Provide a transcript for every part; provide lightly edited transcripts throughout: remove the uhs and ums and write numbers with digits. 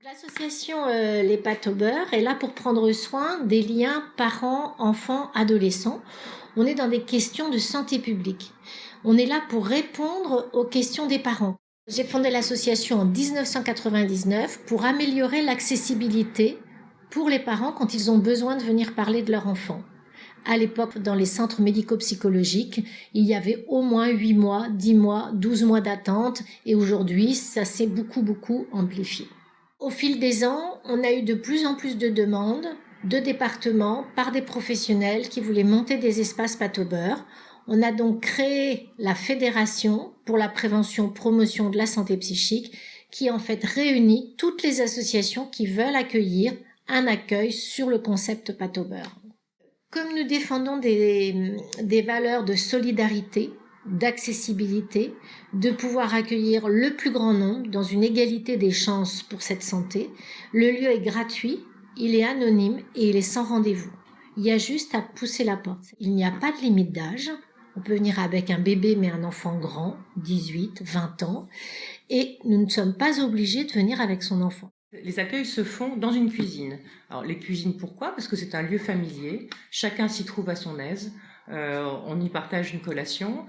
L'association Les Pâtes au beurre est là pour prendre soin des liens parents, enfants, adolescents. On est dans des questions de santé publique. On est là pour répondre aux questions des parents. J'ai fondé l'association en 1999 pour améliorer l'accessibilité pour les parents quand ils ont besoin de venir parler de leur enfant. À l'époque, dans les centres médico-psychologiques, il y avait au moins 8 mois, 10 mois, 12 mois d'attente et aujourd'hui, ça s'est beaucoup amplifié. Au fil des ans, on a eu de plus en plus de demandes de départements par des professionnels qui voulaient monter des espaces pâtes au beurre. On a donc créé la Fédération pour la prévention promotion de la santé psychique qui en fait réunit toutes les associations qui veulent accueillir un accueil sur le concept pâtes au beurre. Comme nous défendons des valeurs de solidarité, d'accessibilité, de pouvoir accueillir le plus grand nombre dans une égalité des chances pour cette santé, le lieu est gratuit, il est anonyme et il est sans rendez-vous. Il y a juste à pousser la porte. Il n'y a pas de limite d'âge. On peut venir avec un bébé mais un enfant grand, 18, 20 ans, et nous ne sommes pas obligés de venir avec son enfant. Les accueils se font dans une cuisine. Alors les cuisines, pourquoi? Parce que c'est un lieu familier, chacun s'y trouve à son aise, on y partage une collation.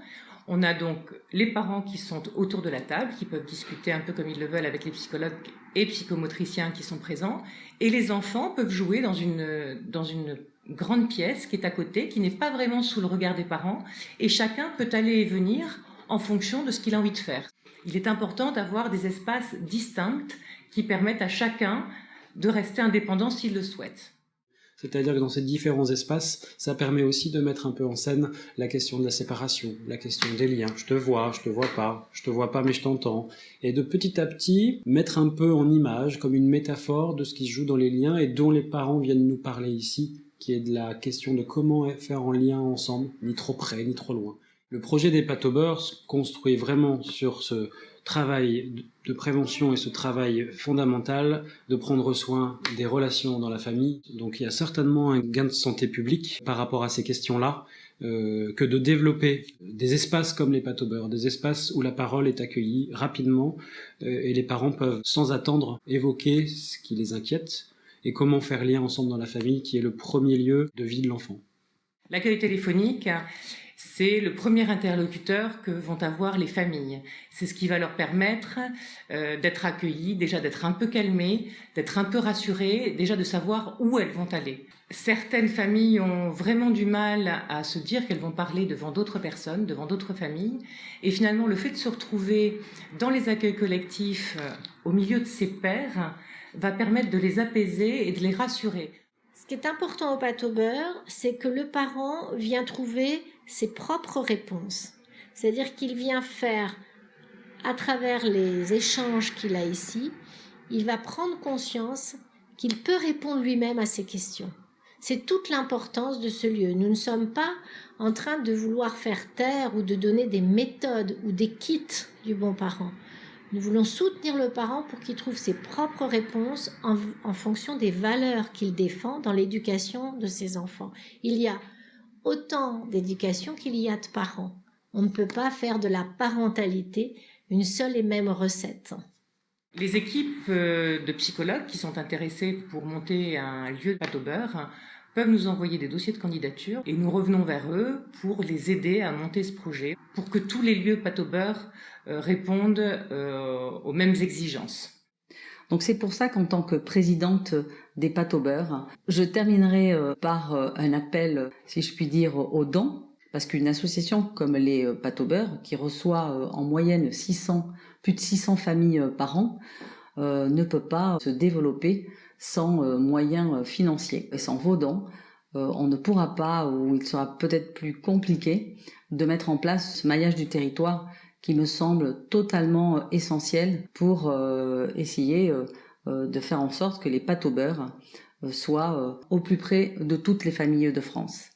On a donc les parents qui sont autour de la table, qui peuvent discuter un peu comme ils le veulent avec les psychologues et psychomotriciens qui sont présents, et les enfants peuvent jouer dans une grande pièce qui est à côté, qui n'est pas vraiment sous le regard des parents, et chacun peut aller et venir en fonction de ce qu'il a envie de faire. Il est important d'avoir des espaces distincts qui permettent à chacun de rester indépendant s'il le souhaite. C'est-à-dire que dans ces différents espaces, ça permet aussi de mettre un peu en scène la question de la séparation, la question des liens. Je te vois pas mais je t'entends. Et de petit à petit, mettre un peu en image, comme une métaphore de ce qui se joue dans les liens et dont les parents viennent nous parler ici, qui est de la question de comment faire en lien ensemble, ni trop près, ni trop loin. Le projet des pâtes au beurre se construit vraiment sur ce travail de prévention et ce travail fondamental de prendre soin des relations dans la famille. Donc il y a certainement un gain de santé publique par rapport à ces questions-là, que de développer des espaces comme les pâtes au beurre, des espaces où la parole est accueillie rapidement et les parents peuvent sans attendre évoquer ce qui les inquiète et comment faire lien ensemble dans la famille qui est le premier lieu de vie de l'enfant. L'accueil téléphonique, c'est le premier interlocuteur que vont avoir les familles. C'est ce qui va leur permettre d'être accueillis, déjà d'être un peu calmés, d'être un peu rassurés, déjà de savoir où elles vont aller. Certaines familles ont vraiment du mal à se dire qu'elles vont parler devant d'autres personnes, devant d'autres familles. Et finalement, le fait de se retrouver dans les accueils collectifs, au milieu de ses pairs, va permettre de les apaiser et de les rassurer. Ce qui est important au pâtes au beurre, c'est que le parent vient trouver ses propres réponses. C'est-à-dire qu'il vient faire, à travers les échanges qu'il a ici, il va prendre conscience qu'il peut répondre lui-même à ces questions. C'est toute l'importance de ce lieu. Nous ne sommes pas en train de vouloir faire taire ou de donner des méthodes ou des kits du bon parent. Nous voulons soutenir le parent pour qu'il trouve ses propres réponses en fonction des valeurs qu'il défend dans l'éducation de ses enfants. Il y a autant d'éducation qu'il y a de parents. On ne peut pas faire de la parentalité une seule et même recette. Les équipes de psychologues qui sont intéressées pour monter un lieu de pâtes au beurre peuvent nous envoyer des dossiers de candidature et nous revenons vers eux pour les aider à monter ce projet, pour que tous les lieux pâtes au beurre répondent aux mêmes exigences. Donc c'est pour ça qu'en tant que présidente des pâtes au beurre, je terminerai par un appel, si je puis dire, aux dons, parce qu'une association comme les pâtes au beurre, qui reçoit en moyenne plus de 600 familles par an, ne peut pas se développer sans moyens financiers. Et sans vos dons, on ne pourra pas, ou il sera peut-être plus compliqué, de mettre en place ce maillage du territoire qui me semble totalement essentiel pour essayer de faire en sorte que les pâtes au beurre soient au plus près de toutes les familles de France.